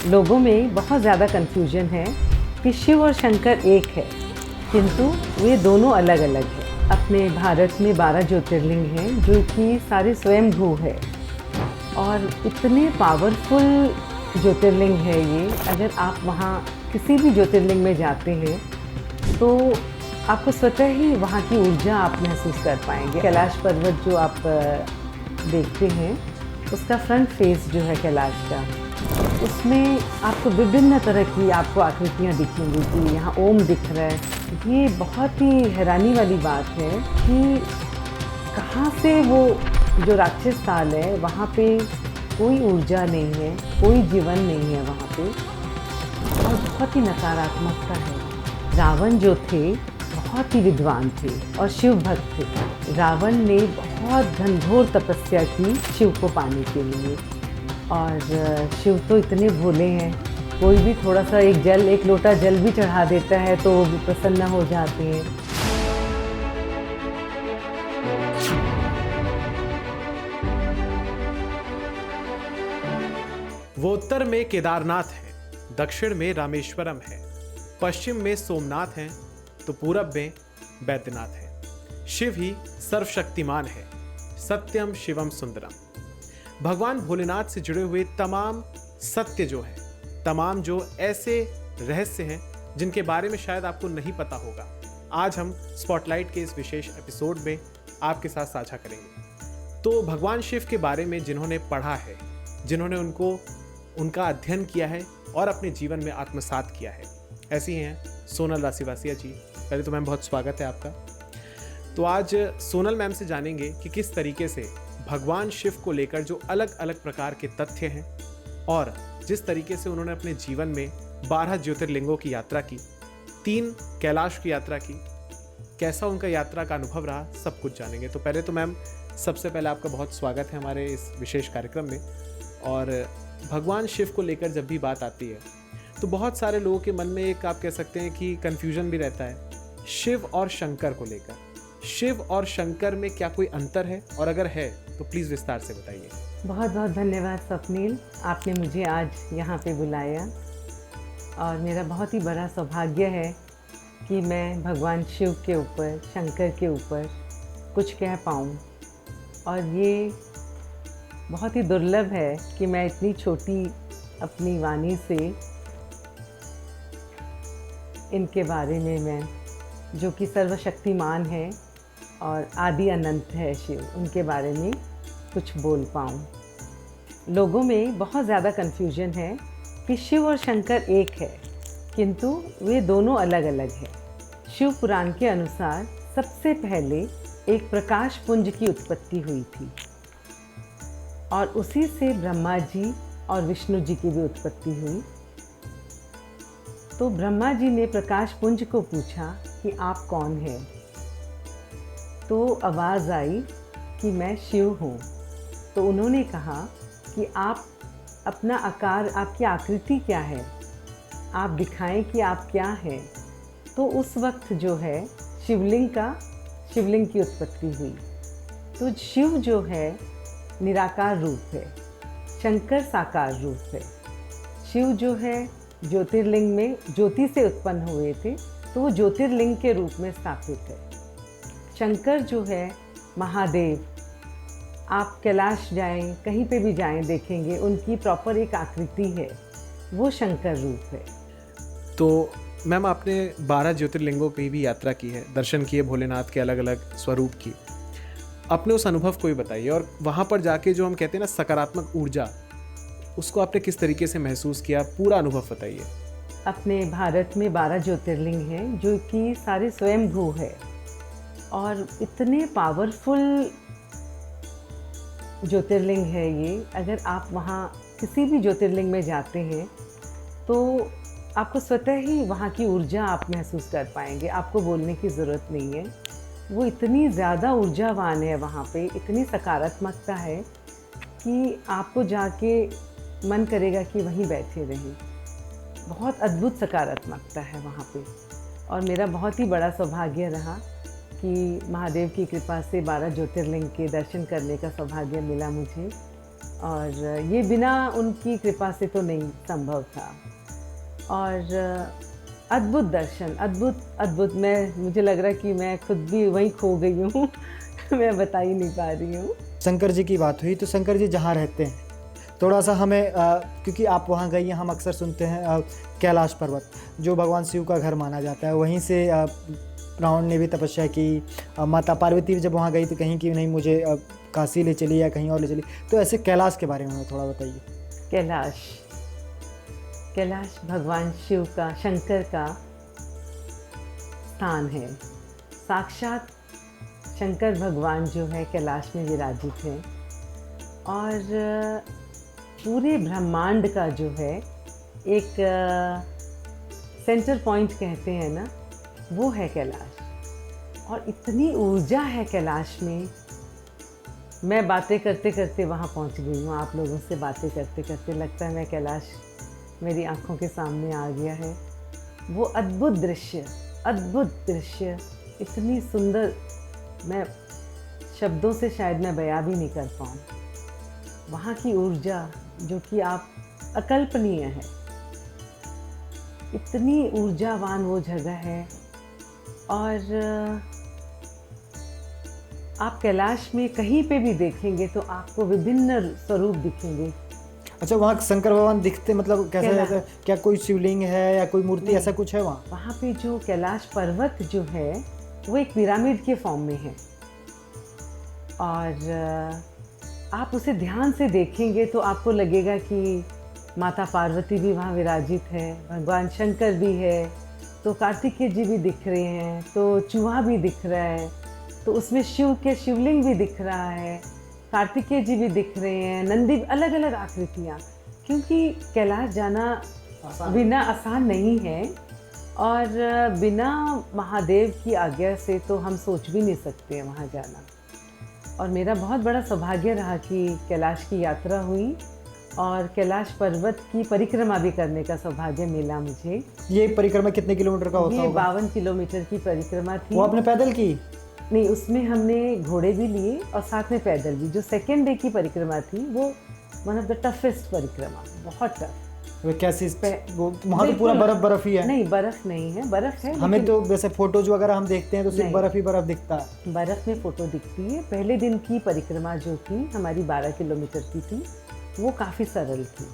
लोगों में बहुत ज़्यादा कन्फ्यूजन है कि शिव और शंकर एक है, किंतु वे दोनों अलग अलग हैं। अपने भारत में 12 ज्योतिर्लिंग हैं जो कि सारे स्वयंभू है और इतने पावरफुल ज्योतिर्लिंग है ये। अगर आप वहाँ किसी भी ज्योतिर्लिंग में जाते हैं तो आपको स्वतः ही वहाँ की ऊर्जा आप महसूस कर पाएंगे। कैलाश पर्वत जो आप देखते हैं उसका फ्रंट फेस जो है कैलाश का, उसमें आपको विभिन्न तरह की आपको आकृतियाँ दिखेंगी कि यहाँ ओम दिख रहा है। ये बहुत ही हैरानी वाली बात है कि कहाँ से वो जो राक्षस ताल है वहाँ पे कोई ऊर्जा नहीं है, कोई जीवन नहीं है वहाँ पे और बहुत ही नकारात्मकता है। रावण जो थे बहुत ही विद्वान थे और शिव भक्त थे। रावण ने बहुत घनघोर तपस्या की शिव को पाने के लिए, और शिव तो इतने भोले हैं, कोई भी थोड़ा सा एक लोटा जल भी चढ़ा देता है तो वो भी प्रसन्न हो जाते हैं। वो उत्तर में केदारनाथ है, दक्षिण में रामेश्वरम है, पश्चिम में सोमनाथ है तो पूरब में बैद्यनाथ है। शिव ही सर्वशक्तिमान है, सत्यम शिवम सुंदरम। भगवान भोलेनाथ से जुड़े हुए तमाम सत्य जो है, तमाम जो ऐसे रहस्य हैं जिनके बारे में शायद आपको नहीं पता होगा, आज हम स्पॉटलाइट के इस विशेष एपिसोड में आपके साथ साझा करेंगे। तो भगवान शिव के बारे में जिन्होंने पढ़ा है, जिन्होंने उनका अध्ययन किया है और अपने जीवन में आत्मसात किया है, ऐसी हैं सोनल राशिवासिया जी। पहले तो मैम बहुत स्वागत है आपका। तो आज सोनल मैम से जानेंगे कि किस तरीके से भगवान शिव को लेकर जो अलग अलग प्रकार के तथ्य हैं और जिस तरीके से उन्होंने अपने जीवन में 12 ज्योतिर्लिंगों की यात्रा की, 3 कैलाश की यात्रा की, कैसा उनका यात्रा का अनुभव रहा, सब कुछ जानेंगे। तो पहले तो मैम सबसे पहले आपका बहुत स्वागत है हमारे इस विशेष कार्यक्रम में। और भगवान शिव को लेकर जब भी बात आती है तो बहुत सारे लोगों के मन में एक आप कह सकते हैं कि कन्फ्यूजन भी रहता है शिव और शंकर को लेकर। शिव और शंकर में क्या कोई अंतर है, और अगर है तो प्लीज़ विस्तार से बताइए। बहुत बहुत धन्यवाद स्वप्निल, आपने मुझे आज यहाँ पे बुलाया और मेरा बहुत ही बड़ा सौभाग्य है कि मैं भगवान शिव के ऊपर, शंकर के ऊपर कुछ कह पाऊँ। और ये बहुत ही दुर्लभ है कि मैं इतनी छोटी अपनी वाणी से इनके बारे में, मैं जो कि सर्वशक्तिमान है और आदि अनंत है शिव, उनके बारे में कुछ बोल पाऊँ। लोगों में बहुत ज़्यादा कन्फ्यूजन है कि शिव और शंकर एक है, किंतु वे दोनों अलग अलग हैं। शिव पुराण के अनुसार सबसे पहले एक प्रकाश पुंज की उत्पत्ति हुई थी और उसी से ब्रह्मा जी और विष्णु जी की भी उत्पत्ति हुई। तो ब्रह्मा जी ने प्रकाश पुंज को पूछा कि आप कौन हैं? तो आवाज़ आई कि मैं शिव हूँ। तो उन्होंने कहा कि आप अपना आकार, आपकी आकृति क्या है, आप दिखाएं कि आप क्या हैं। तो उस वक्त जो है शिवलिंग की उत्पत्ति हुई। तो शिव जो है निराकार रूप है, शंकर साकार रूप है। शिव जो है ज्योतिर्लिंग में ज्योति से उत्पन्न हुए थे, तो वो ज्योतिर्लिंग के रूप में स्थापित है। शंकर जो है महादेव, आप कैलाश जाएं, कहीं पे भी जाएं, देखेंगे उनकी प्रॉपर एक आकृति है, वो शंकर रूप है। तो मैम आपने 12 ज्योतिर्लिंगों की भी यात्रा की है, दर्शन किए भोलेनाथ के अलग अलग स्वरूप की, अपने उस अनुभव को भी बताइए। और वहाँ पर जाके जो हम कहते हैं ना सकारात्मक ऊर्जा, उसको आपने किस तरीके से महसूस किया, पूरा अनुभव बताइए। अपने भारत में 12 ज्योतिर्लिंग हैं जो कि सारे स्वयंभू है और इतने पावरफुल ज्योतिर्लिंग है ये। अगर आप वहाँ किसी भी ज्योतिर्लिंग में जाते हैं तो आपको स्वतः ही वहाँ की ऊर्जा आप महसूस कर पाएंगे, आपको बोलने की ज़रूरत नहीं है। वो इतनी ज़्यादा ऊर्जावान है वहाँ पे, इतनी सकारात्मकता है कि आपको जाके मन करेगा कि वहीं बैठे रहें। बहुत अद्भुत सकारात्मकता है वहाँ पे। और मेरा बहुत ही बड़ा सौभाग्य रहा कि महादेव की कृपा से 12 ज्योतिर्लिंग के दर्शन करने का सौभाग्य मिला मुझे। और ये बिना उनकी कृपा से तो नहीं संभव था। और अद्भुत दर्शन, अद्भुत। मुझे लग रहा है कि मैं खुद भी वहीं खो गई हूँ मैं बता ही नहीं पा रही हूँ। शंकर जी की बात हुई तो शंकर जी जहाँ रहते हैं थोड़ा सा हमें क्योंकि आप वहाँ गई हैं, हम अक्सर सुनते हैं कैलाश पर्वत जो भगवान शिव का घर माना जाता है, वहीं से रावण ने भी तपस्या की। माता पार्वती भी जब वहाँ गई तो कहीं कि नहीं मुझे काशी ले चली या कहीं और ले चली। तो ऐसे कैलाश के बारे में हमें थोड़ा बताइए। कैलाश भगवान शिव का, शंकर का स्थान है। साक्षात शंकर भगवान जो है कैलाश में विराजित है। और पूरे ब्रह्मांड का जो है एक सेंटर पॉइंट कहते हैं ना, वो है कैलाश। और इतनी ऊर्जा है कैलाश में। मैं बातें करते करते वहाँ पहुँच गई हूँ। आप लोगों से बातें करते करते लगता है मैं कैलाश मेरी आँखों के सामने आ गया है। वो अद्भुत दृश्य, इतनी सुंदर, मैं शब्दों से शायद मैं बयां भी नहीं कर पाऊँ। वहाँ की ऊर्जा जो कि आप अकल्पनीय है, इतनी ऊर्जावान वो जगह है। और आप कैलाश में कहीं पे भी देखेंगे तो आपको विभिन्न स्वरूप दिखेंगे। अच्छा, वहाँ शंकर भगवान दिखते मतलब कैसे रहता है? क्या कोई शिवलिंग है या कोई मूर्ति ऐसा कुछ है वहाँ? वहाँ पे जो कैलाश पर्वत जो है वो एक पिरामिड के फॉर्म में है। और आप उसे ध्यान से देखेंगे तो आपको लगेगा कि माता पार्वती भी वहाँ विराजित है, भगवान शंकर भी है, तो कार्तिकेय जी भी दिख रहे हैं, तो चूहा भी दिख रहा है, तो उसमें शिवलिंग भी दिख रहा है, कार्तिकेय जी भी दिख रहे हैं, नंदी, अलग अलग आकृतियाँ। क्योंकि कैलाश जाना बिना आसान नहीं है। और बिना महादेव की आज्ञा से तो हम सोच भी नहीं सकते वहाँ जाना। और मेरा बहुत बड़ा सौभाग्य रहा कि कैलाश की यात्रा हुई और कैलाश पर्वत की परिक्रमा भी करने का सौभाग्य मिला मुझे। ये परिक्रमा कितने किलोमीटर का होता होगा? 52 किलोमीटर की परिक्रमा थी। वो आपने पैदल की? नहीं, उसमें हमने घोड़े भी लिए और साथ में पैदल भी। जो सेकेंड डे की परिक्रमा थी वो वन ऑफ द टफेस्ट परिक्रमा, बहुत टफ। कैसे वहाँ तो पूरा बर्फ ही है? नहीं, बर्फ नहीं है, बर्फ है। हमें तो वैसे फोटोज वगैरह हम देखते हैं तो सिर्फ बर्फ ही बर्फ दिखता है। बर्फ में फोटो दिखती है। पहले दिन की परिक्रमा जो थी हमारी 12 किलोमीटर की थी, वो काफ़ी सरल थी।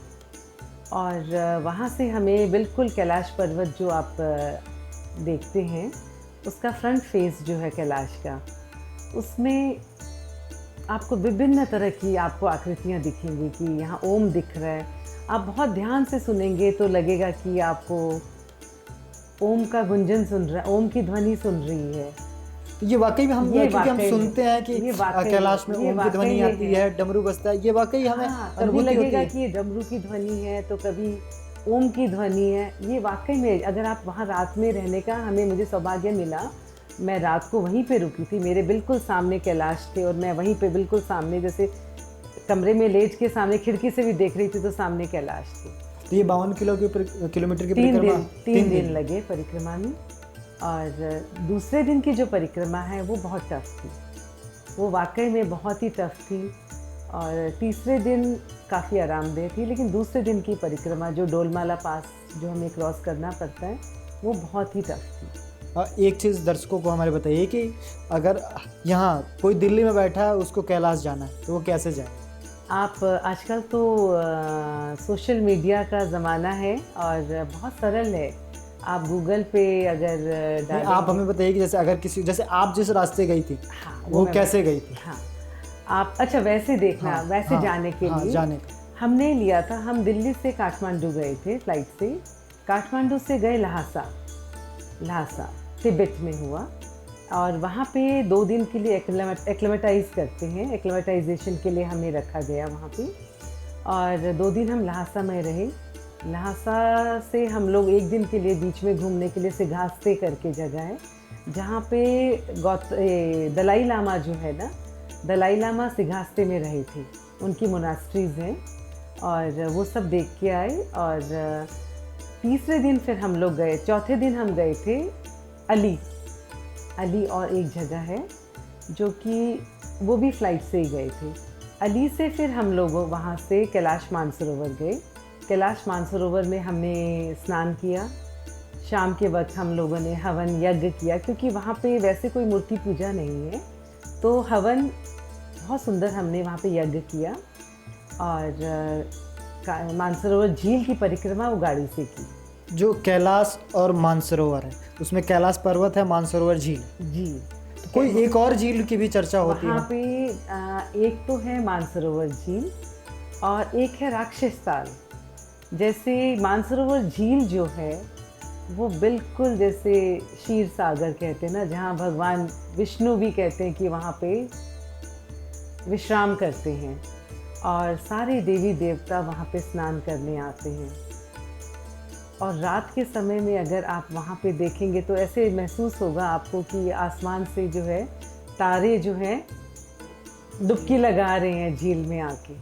और वहाँ से हमें बिल्कुल कैलाश पर्वत जो आप देखते हैं उसका फ्रंट फेस जो है कैलाश का, उसमें आपको विभिन्न तरह की आपको आकृतियाँ दिखेंगी कि यहाँ ओम दिख रहा है। आप बहुत ध्यान से सुनेंगे तो लगेगा कि आपको ओम का गुंजन सुन रहा है, ओम की ध्वनि सुन रही है। तो ये वाकई में हम सुनते हैं कि कैलाश में ओम की ध्वनि आती है, डमरू बजता है, ये वाकई हमें अनुभूति लगेगा कि ये डमरू की ध्वनि है तो कभी ओम की ध्वनि है। ये वाकई में, अगर आप वहाँ रात में रहने का मुझे सौभाग्य मिला, मैं रात को वहीं पे रुकी थी। मेरे बिल्कुल सामने कैलाश थे और मैं वहीं पे बिल्कुल सामने, जैसे कमरे में लेट के सामने खिड़की से भी देख रही थी तो सामने कैलाश थी। तो ये 52 किलोमीटर की परिक्रमा 3 दिन लगे परिक्रमा में। और दूसरे दिन की जो परिक्रमा है वो बहुत टफ थी, वो वाकई में बहुत ही टफ थी। और तीसरे दिन काफ़ी आरामदेह थी, लेकिन दूसरे दिन की परिक्रमा जो डोलमाला पास जो हमें क्रॉस करना पड़ता है वो बहुत ही टफ थी। एक चीज़ दर्शकों को हमारे बताइए कि अगर यहाँ कोई दिल्ली में बैठा है उसको कैलाश जाना है तो वो कैसे जाए? आप आजकल तो सोशल मीडिया का ज़माना है और बहुत सरल है। आप गूगल पे अगर आप हमें बताइए कि जैसे आप जिस रास्ते गई थी, हाँ, वो कैसे गई थी? हाँ, आप अच्छा वैसे देखना, वैसे जाने के लिए हमने लिया था। हम दिल्ली से काठमांडू गए थे फ्लाइट से। काठमांडू से गए लहासा तिब्बत में हुआ। और वहाँ पे 2 दिन के लिए एक्लेमेटाइज करते हैं, एक्लेमेटाइजेशन के लिए हमें रखा गया वहाँ पे। और 2 दिन हम लहासा में रहे। लहासा से हम लोग 1 दिन के लिए बीच में घूमने के लिए सिघास्ते करके जगह है, जहाँ पे दलाई लामा जो है ना, दलाई लामा सिघास्ते में रहे थे, उनकी मोनास्ट्रीज़ हैं और वो सब देख के आए। और तीसरे दिन फिर हम लोग गए, चौथे दिन हम गए थे अली और एक जगह है जो कि वो भी फ़्लाइट से ही गए थे। अली से फिर हम लोग वहाँ से कैलाश मानसरोवर गए। कैलाश मानसरोवर में हमने स्नान किया। शाम के वक्त हम लोगों ने हवन यज्ञ किया, क्योंकि वहाँ पे वैसे कोई मूर्ति पूजा नहीं है, तो हवन बहुत सुंदर हमने वहाँ पे यज्ञ किया। और मानसरोवर झील की परिक्रमा वो गाड़ी से की। जो कैलाश और मानसरोवर है, उसमें कैलाश पर्वत है, मानसरोवर झील। जी। तो कोई एक और झील की भी चर्चा होती है? वहाँ पे एक तो है मानसरोवर झील और एक है राक्षस ताल। जैसे मानसरोवर झील जो है वो बिल्कुल जैसे क्षीर सागर कहते हैं ना, जहाँ भगवान विष्णु भी कहते हैं कि वहाँ पे विश्राम करते हैं, और सारे देवी देवता वहाँ पे स्नान करने आते हैं। और रात के समय में अगर आप वहाँ पे देखेंगे तो ऐसे महसूस होगा आपको कि आसमान से जो है तारे जो हैं डुबकी लगा रहे हैं झील में आके।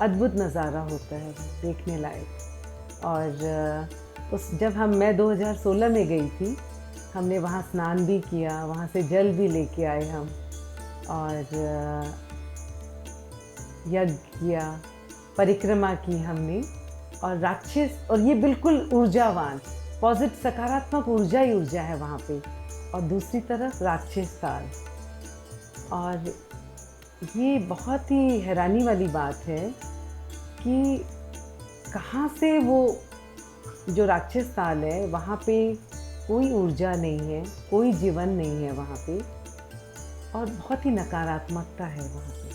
अद्भुत नज़ारा होता है, देखने लायक। और मैं 2016 में गई थी, हमने वहाँ स्नान भी किया, वहाँ से जल भी लेके आए हम, और यज्ञ किया, परिक्रमा की हमने। और राक्षस, और ये बिल्कुल ऊर्जावान पॉजिटिव सकारात्मक ऊर्जा ही ऊर्जा है वहाँ पे। और दूसरी तरफ राक्षस ताल। और ये बहुत ही हैरानी वाली बात है कि कहाँ से वो जो राक्षस ताल है, वहाँ पे कोई ऊर्जा नहीं है, कोई जीवन नहीं है वहाँ पे, और बहुत ही नकारात्मकता है वहाँ पे,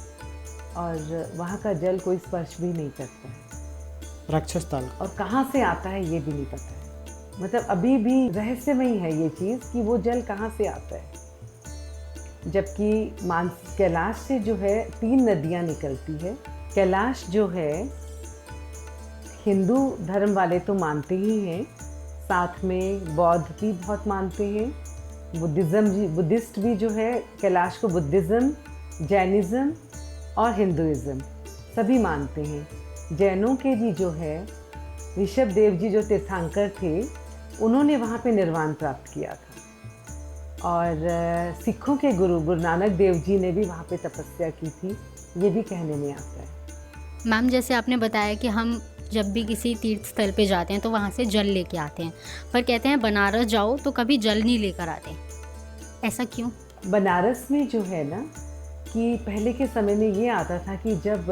और वहाँ का जल कोई स्पर्श भी नहीं करता है। राक्षस ताल और कहाँ से आता है ये भी नहीं पता है। मतलब अभी भी रहस्यमयी है ये चीज़ कि वो जल कहाँ से आता है। जबकि कैलाश से जो है 3 नदियाँ निकलती है। कैलाश जो है हिंदू धर्म वाले तो मानते ही हैं, साथ में बौद्ध भी बहुत मानते हैं, बुद्धिस्ट भी जो है कैलाश को बुद्धिज़्म, जैनिज़्म और हिंदुइज़्म सभी मानते हैं। जैनों के भी जो है ऋषभ देव जी जो तीर्थंकर थे, उन्होंने वहाँ पे निर्वाण प्राप्त किया था। और सिखों के गुरु नानक देव जी ने भी वहाँ पे तपस्या की थी, ये भी कहने में आता है। मैम, जैसे आपने बताया कि हम जब भी किसी तीर्थ स्थल पे जाते हैं तो वहाँ से जल लेके आते हैं, पर कहते हैं बनारस जाओ तो कभी जल नहीं लेकर आते, ऐसा क्यों? बनारस में जो है ना कि पहले के समय में ये आता था कि जब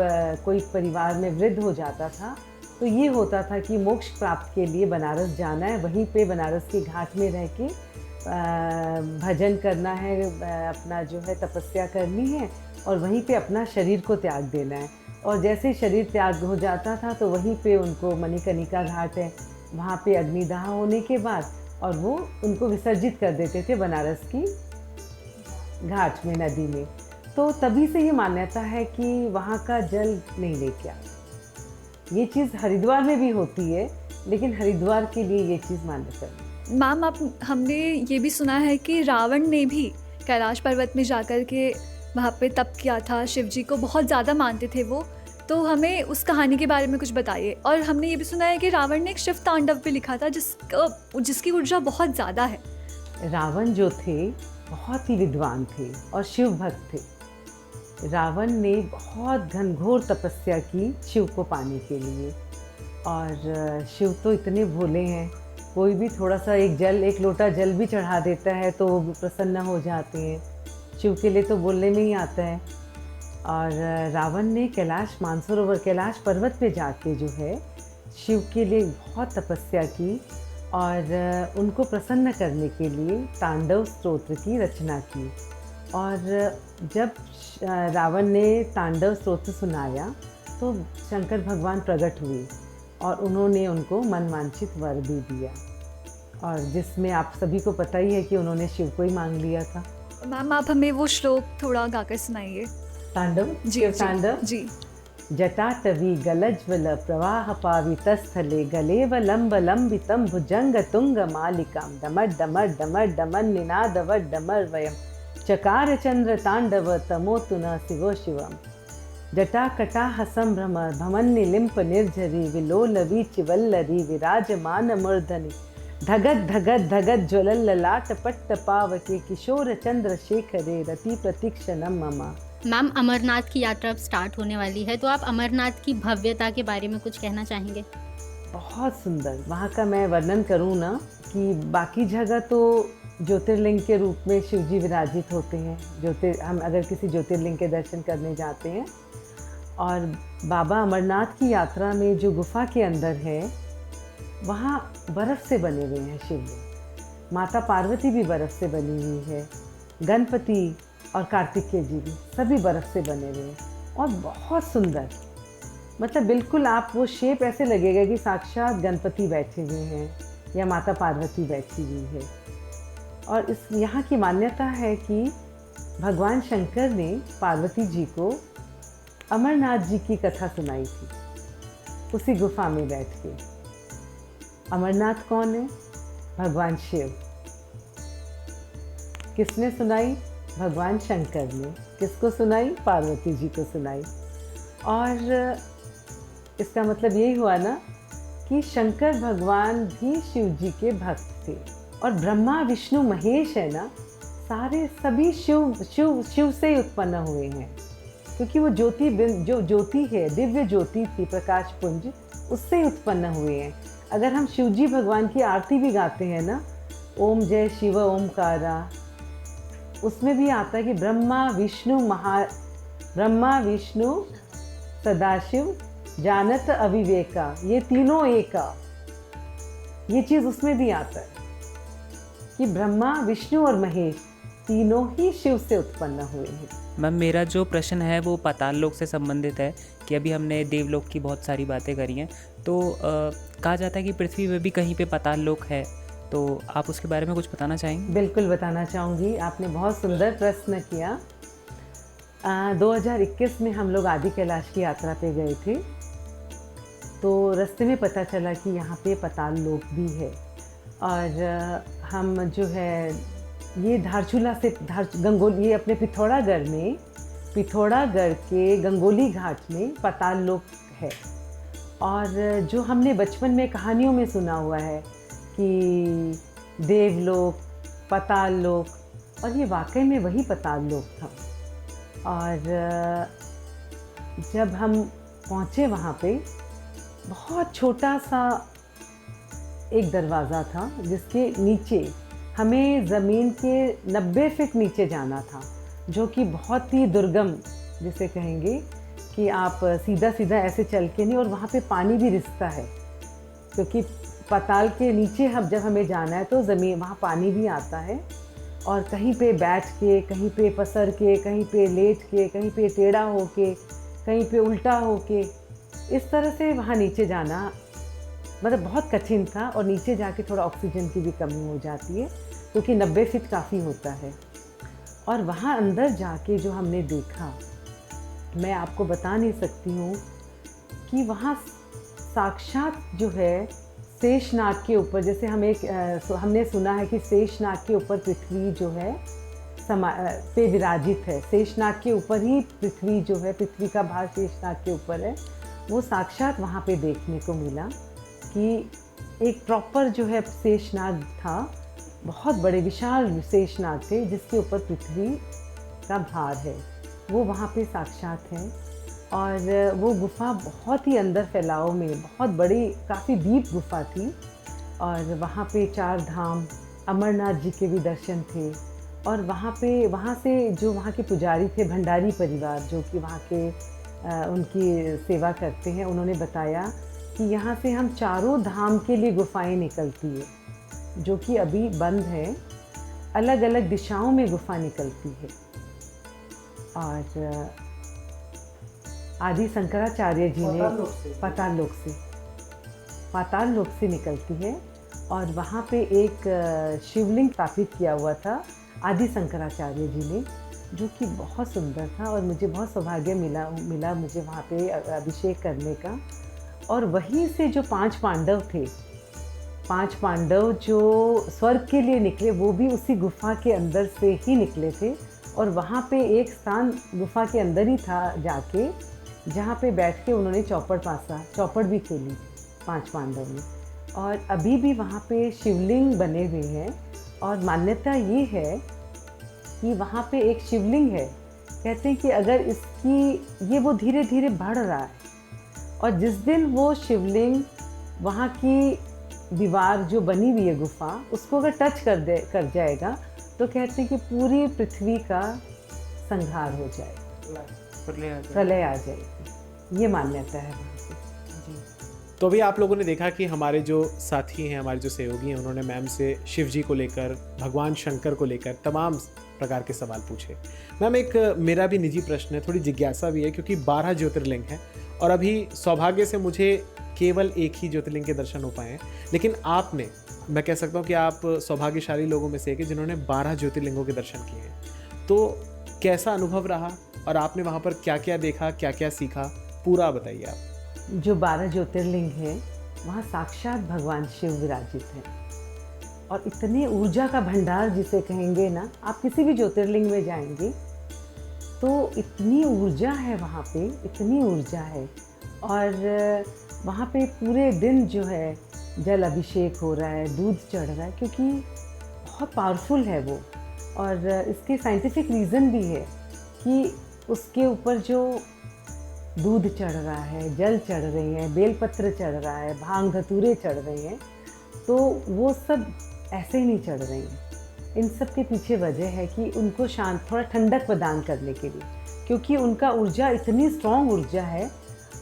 कोई परिवार में वृद्ध हो जाता था तो ये होता था कि मोक्ष प्राप्त के लिए बनारस जाना है, वहीं पे बनारस के घाट में रह के भजन करना है, अपना जो है तपस्या करनी है, और वहीं पे अपना शरीर को त्याग देना है। और जैसे ही शरीर त्याग हो जाता था तो वहीं पे उनको मणिकर्णिका घाट है, वहाँ पे अग्निदाह होने के बाद और वो उनको विसर्जित कर देते थे बनारस की घाट में, नदी में। तो तभी से ये मान्यता है कि वहाँ का जल नहीं लेके आते। ये चीज़ हरिद्वार में भी होती है, लेकिन हरिद्वार के लिए ये चीज़ मान्यता नहीं। मैम, हमने ये भी सुना है कि रावण ने भी कैलाश पर्वत में जाकर के वहाँ पे तप किया था, शिव जी को बहुत ज़्यादा मानते थे वो, तो हमें उस कहानी के बारे में कुछ बताइए। और हमने ये भी सुना है कि रावण ने एक शिव तांडव भी लिखा था जिसकी ऊर्जा बहुत ज़्यादा है। रावण जो थे बहुत ही विद्वान थे और शिव भक्त थे। रावण ने बहुत घनघोर तपस्या की शिव को पाने के लिए, और शिव तो इतने भोले हैं, कोई भी थोड़ा सा एक लोटा जल भी चढ़ा देता है तो वो प्रसन्न हो जाते हैं। शिव के लिए तो बोलने में ही आता है। और रावण ने कैलाश मानसरोवर कैलाश पर्वत पे जाके जो है शिव के लिए बहुत तपस्या की, और उनको प्रसन्न करने के लिए तांडव स्तोत्र की रचना की। और जब रावण ने तांडव स्तोत्र सुनाया तो शंकर भगवान प्रकट हुए और उन्होंने उनको मनवांछित वर भी दिया, और जिसमें आप सभी को पता ही है कि उन्होंने शिव को ही मांग लिया था। मैम, आप हमें वो श्लोक थोड़ा गाकर सुनाइए। तांडव जी तांडव जी। जटाटवी गलज्वल प्रवाह पावितस्थले गलेव लंब लंबितम भुजंग तुंग मालिकाम डमर डमर डमर डमर निनादव डमर वयम चकार चंद्र तांडव तमोतु न शिवो शिवम जटाकटाह संभ्रम भमन्निलिम्प निर्झरी विलोल वीचिवल्लरी विराजमान मूर्धनि धगत धगत धगत ज्वलल्ललाट पट्ट पावके किशोर चंद्र शेखरे रति प्रतीक्षणम मम मैम, अमरनाथ की यात्रा अब स्टार्ट होने वाली है, तो आप अमरनाथ की भव्यता के बारे में कुछ कहना चाहेंगे? बहुत सुंदर वहाँ का मैं वर्णन करूँ ना कि बाकी जगह तो ज्योतिर्लिंग के रूप में शिव जी विराजित होते हैं। हम अगर किसी ज्योतिर्लिंग के दर्शन करने जाते हैं, और बाबा अमरनाथ की यात्रा में जो गुफा के अंदर है वहाँ बर्फ़ से बने हुए हैं शिवलिंग। माता पार्वती भी बर्फ़ से बनी हुई है, गणपति और कार्तिकेय जी भी सभी बर्फ़ से बने हुए हैं और बहुत सुंदर। मतलब बिल्कुल आप वो शेप ऐसे लगेगा कि साक्षात गणपति बैठे हुए हैं या माता पार्वती बैठी हुई है। और इस यहाँ की मान्यता है कि भगवान शंकर ने पार्वती जी को अमरनाथ जी की कथा सुनाई थी उसी गुफा में बैठ के। अमरनाथ कौन है? भगवान शिव। किसने सुनाई? भगवान शंकर ने। किसको सुनाई? पार्वती जी को सुनाई। और इसका मतलब यही हुआ ना कि शंकर भगवान भी शिव जी के भक्त थे। और ब्रह्मा विष्णु महेश है ना, सारे सभी शिव शिव शिव से उत्पन्न हुए हैं, क्योंकि वो जो ज्योति है, दिव्य ज्योति थी, प्रकाश पुंज, उससे उत्पन्न हुए हैं। अगर हम शिव जी भगवान की आरती भी गाते हैं ना, ओम जय शिव ओमकारा, उसमें भी आता है कि ब्रह्मा विष्णु सदाशिव जानत अविवेका, ये तीनों एका। ये चीज़ उसमें भी आता है कि ब्रह्मा विष्णु और महेश तीनों ही शिव से उत्पन्न हुए हैं। मैम, मेरा जो प्रश्न है वो पाताल लोक से संबंधित है कि अभी हमने देवलोक की बहुत सारी बातें करी हैं, तो कहा जाता है कि पृथ्वी में भी कहीं पे पाताल लोक है, तो आप उसके बारे में कुछ बताना चाहेंगे? बिल्कुल बताना चाहूँगी, आपने बहुत सुंदर प्रश्न किया। 2021 में हम लोग आदि कैलाश की यात्रा पे गए थे, तो रास्ते में पता चला कि यहाँ पे पाताल लोक भी है। और हम जो है ये धारचूला से गंगोली, ये अपने पिथौरागढ़ के गंगोली घाट में पाताल लोक है। और जो हमने बचपन में कहानियों में सुना हुआ है कि देवलोक, पाताल लोक, और ये वाकई में वही पाताल लोक था। और जब हम पहुँचे वहाँ पे, बहुत छोटा सा एक दरवाज़ा था जिसके नीचे हमें ज़मीन के 90 फीट नीचे जाना था, जो कि बहुत ही दुर्गम, जिसे कहेंगे कि आप सीधा सीधा ऐसे चल के नहीं, और वहाँ पे पानी भी रिसता है, क्योंकि पाताल के नीचे जब हमें जाना है तो ज़मीन, वहाँ पानी भी आता है। और कहीं पे बैठ के, कहीं पे पसर के, कहीं पे लेट के, कहीं पे टेढ़ा हो के, कहीं पे उल्टा हो के, इस तरह से वहाँ नीचे जाना मतलब बहुत कठिन था। और नीचे जाके थोड़ा ऑक्सीजन की भी कमी हो जाती है, क्योंकि 90 फीट काफ़ी होता है। और वहाँ अंदर जाके जो हमने देखा, मैं आपको बता नहीं सकती हूँ कि वहाँ साक्षात जो है शेषनाग के ऊपर, जैसे हमने सुना है कि शेषनाग के ऊपर पृथ्वी जो है पे विराजित है। शेषनाग के ऊपर ही पृथ्वी जो है, पृथ्वी का भार शेषनाग के ऊपर है। वो साक्षात वहाँ पे देखने को मिला कि एक प्रॉपर जो है शेषनाग था, बहुत बड़े विशाल शेषनाग थे जिसके ऊपर पृथ्वी का भार है, वो वहाँ पे साक्षात है। और वो गुफा बहुत ही अंदर फैलाव में, बहुत बड़ी, काफ़ी डीप गुफा थी। और वहाँ पे 4 धाम, अमरनाथ जी के भी दर्शन थे। और वहाँ से जो वहाँ के पुजारी थे, भंडारी परिवार, जो कि वहाँ के उनकी सेवा करते हैं, उन्होंने बताया कि यहाँ से हम 4 धाम के लिए गुफाएं निकलती है, जो कि अभी बंद है। अलग अलग दिशाओं में गुफा निकलती है। और आदि शंकराचार्य जी ने पाताल लोक से निकलती है। और वहाँ पे एक शिवलिंग स्थापित किया हुआ था आदि शंकराचार्य जी ने, जो कि बहुत सुंदर था। और मुझे बहुत सौभाग्य मिला मुझे वहाँ पे अभिषेक करने का। और वहीं से जो 5 पांडव थे, 5 पांडव जो स्वर्ग के लिए निकले, वो भी उसी गुफा के अंदर से ही निकले थे। और वहाँ पे एक स्थान गुफा के अंदर ही था जाके, जहाँ पे बैठ के उन्होंने चौपड़ भी खेली 5 पांडव ने। और अभी भी वहाँ पे शिवलिंग बने हुए हैं। और मान्यता ये है कि वहाँ पे एक शिवलिंग है कहते हैं कि अगर इसकी ये वो धीरे धीरे बढ़ रहा है और जिस दिन वो शिवलिंग वहाँ की दीवार जो बनी हुई है गुफा उसको अगर टच कर जाएगा तो कहते हैं कि पूरी पृथ्वी का संहार हो जाएगा, प्रलय आ जाएगी। ये मान्यता है वहाँ पे। तो अभी आप लोगों ने देखा कि हमारे जो साथी हैं, हमारे जो सहयोगी हैं, उन्होंने मैम से शिव जी को लेकर, भगवान शंकर को लेकर तमाम प्रकार के सवाल पूछे। मैम, एक मेरा भी निजी प्रश्न है, थोड़ी जिज्ञासा भी है, क्योंकि 12 ज्योतिर्लिंग हैं और अभी सौभाग्य से मुझे केवल एक ही ज्योतिर्लिंग के दर्शन हो पाए हैं, लेकिन आपने, मैं कह सकता हूँ कि आप सौभाग्यशाली लोगों में से एक हैं जिन्होंने 12 ज्योतिर्लिंगों के दर्शन किए हैं। तो कैसा अनुभव रहा और आपने वहाँ पर क्या क्या देखा, क्या क्या सीखा, पूरा बताइए आप। जो 12 ज्योतिर्लिंग हैं वहाँ साक्षात भगवान शिव विराजित हैं और इतने ऊर्जा का भंडार जिसे कहेंगे ना, आप किसी भी ज्योतिर्लिंग में जाएंगे तो इतनी ऊर्जा है वहाँ पे, इतनी ऊर्जा है। और वहाँ पे पूरे दिन जो है जल अभिषेक हो रहा है, दूध चढ़ रहा है, क्योंकि बहुत पावरफुल है वो। और इसके साइंटिफिक रीज़न भी है कि उसके ऊपर जो दूध चढ़ रहा है, जल चढ़ रही है, बेलपत्र चढ़ रहा है, भांग धतूरे चढ़ रहे हैं, तो वो सब ऐसे ही नहीं चढ़ रहे हैं। इन सब के पीछे वजह है कि उनको शांत, थोड़ा ठंडक प्रदान करने के लिए, क्योंकि उनका ऊर्जा इतनी स्ट्रॉन्ग ऊर्जा है।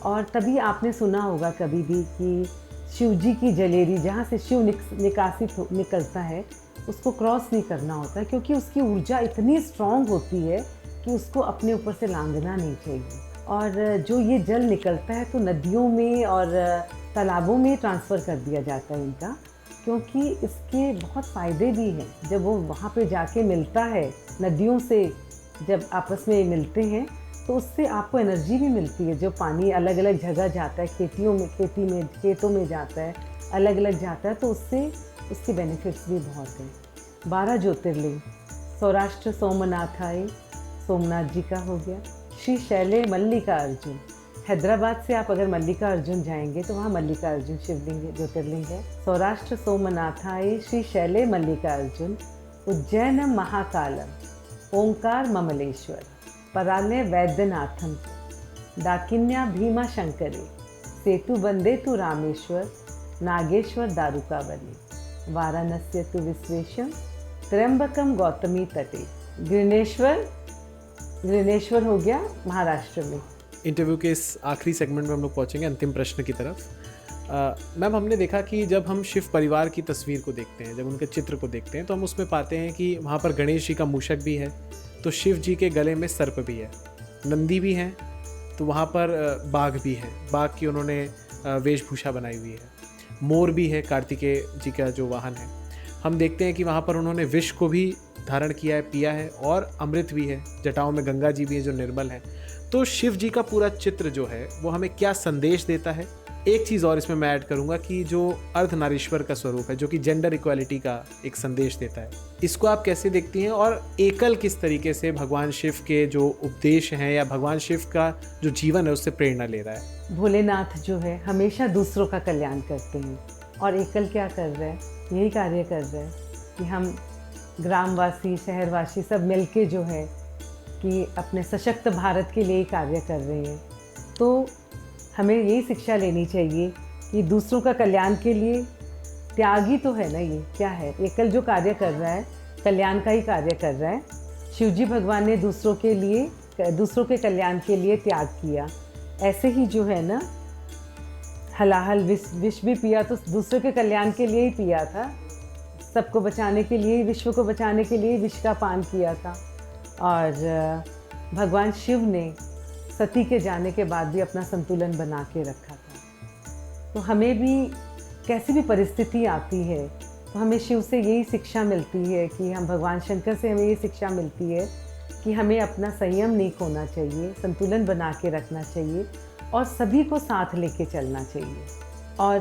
और तभी आपने सुना होगा कभी भी कि शिव जी की जलेरी, जहाँ से शिव निकासित निकलता है, उसको क्रॉस नहीं करना होता, क्योंकि उसकी ऊर्जा इतनी स्ट्रॉन्ग होती है कि उसको अपने ऊपर से लांघना नहीं चाहिए। और जो ये जल निकलता है तो नदियों में और तालाबों में ट्रांसफ़र कर दिया जाता है इनका, क्योंकि इसके बहुत फ़ायदे भी हैं। जब वो वहाँ पे जाके मिलता है, नदियों से जब आपस में मिलते हैं तो उससे आपको एनर्जी भी मिलती है। जो पानी अलग अलग जगह जाता है, खेतों में जाता है, अलग अलग जाता है, तो उससे उसके बेनिफिट्स भी बहुत हैं। 12 ज्योतिर्लिंग, सौराष्ट्र सोमनाथाई सोमनाथ जी का हो गया, श्री शैले मल्लिकार्जुन, हैदराबाद से आप अगर मल्लिकार्जुन जाएंगे तो वहाँ मल्लिकार्जुन शिवलिंग ज्योतिर्लिंग है। सौराष्ट्र सोमनाथाई श्री शैले मल्लिकार्जुन, उज्जैन महाकालम, ओंकार ममलेश्वर, परालय वैद्यनाथम, डाकिन्या भीमा शंकरे, सेतु बंदे तु रामेश्वर, नागेश्वर दारुकावली, वाराणस्य तु विश्वेशम, त्र्यंबकम गौतमी तटे, ग्रिनेश्वर हो गया महाराष्ट्र में। इंटरव्यू के इस आखिरी सेगमेंट में हम लोग पहुँचेंगे अंतिम प्रश्न की तरफ। मैम, हमने देखा कि जब हम शिव परिवार की तस्वीर को देखते हैं, जब उनके चित्र को देखते हैं, तो हम उसमें पाते हैं कि वहाँ पर गणेश जी का मूषक भी है, तो शिव जी के गले में सर्प भी है, नंदी भी हैं, तो वहाँ पर बाघ भी है, बाघ की उन्होंने वेशभूषा बनाई हुई है, मोर भी है, कार्तिकेय जी का जो वाहन है। हम देखते हैं कि वहाँ पर उन्होंने विष को भी धारण किया है, पिया है, और अमृत भी है, जटाओं में गंगा जी भी है जो निर्मल है। तो शिव जी का पूरा चित्र जो है वो हमें क्या संदेश देता है? एक चीज़ और इसमें मैं ऐड करूँगा कि जो अर्धनारीश्वर का स्वरूप है, जो कि जेंडर इक्वालिटी का एक संदेश देता है, इसको आप कैसे देखती हैं? और एकल किस तरीके से भगवान शिव के जो उपदेश हैं या भगवान शिव का जो जीवन है उससे प्रेरणा ले रहा है? भोलेनाथ जो है हमेशा दूसरों का कल्याण करते हैं, और एकल क्या कर रहे हैं? यही कार्य कर रहे हैं कि हम ग्रामवासी, शहरवासी सब मिलके जो है कि अपने सशक्त भारत के लिए कार्य कर रहे हैं। तो हमें यही शिक्षा लेनी चाहिए कि दूसरों का कल्याण के लिए त्यागी तो है ना, ये क्या है, एकल जो कार्य कर रहा है कल्याण का ही कार्य कर रहा है। शिवजी भगवान ने दूसरों के कल्याण के लिए त्याग किया। ऐसे ही जो है ना, हलाहल विष भी पिया तो दूसरों के कल्याण के लिए ही पिया था, सबको बचाने के लिए, विश्व को बचाने के लिए विष का पान किया था। और भगवान शिव ने सती के जाने के बाद भी अपना संतुलन बना के रखा था। तो हमें भी कैसी भी परिस्थिति आती है तो हमें शिव से यही शिक्षा मिलती है कि हम, भगवान शंकर से हमें ये शिक्षा मिलती है कि हमें अपना संयम नहीं खोना चाहिए, संतुलन बना के रखना चाहिए और सभी को साथ लेके चलना चाहिए और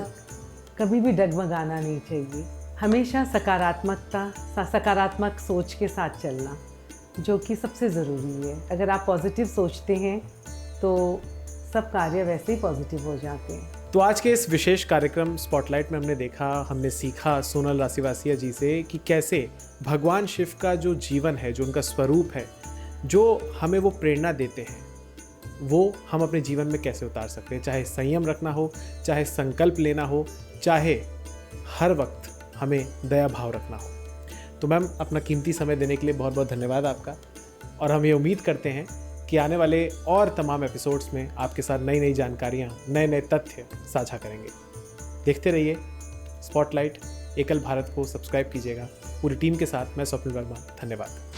कभी भी डगमगाना नहीं चाहिए। हमेशा सकारात्मक सोच के साथ चलना, जो कि सबसे ज़रूरी है। अगर आप पॉजिटिव सोचते हैं तो सब कार्य वैसे ही पॉजिटिव हो जाते हैं। तो आज के इस विशेष कार्यक्रम स्पॉटलाइट में हमने देखा, हमने सीखा सोनल राशिवासिया जी से कि कैसे भगवान शिव का जो जीवन है, जो उनका स्वरूप है, जो हमें वो प्रेरणा देते हैं वो हम अपने जीवन में कैसे उतार सकते हैं, चाहे संयम रखना हो, चाहे संकल्प लेना हो, चाहे हर वक्त हमें दया भाव रखना हो। तो मैम, अपना कीमती समय देने के लिए बहुत बहुत धन्यवाद आपका, और हम ये उम्मीद करते हैं कि आने वाले और तमाम एपिसोड्स में आपके साथ नई नई जानकारियाँ, नए नए तथ्य साझा करेंगे। देखते रहिए स्पॉटलाइट एकल भारत को, सब्सक्राइब कीजिएगा। पूरी टीम के साथ मैं स्वप्निल वर्मा, धन्यवाद।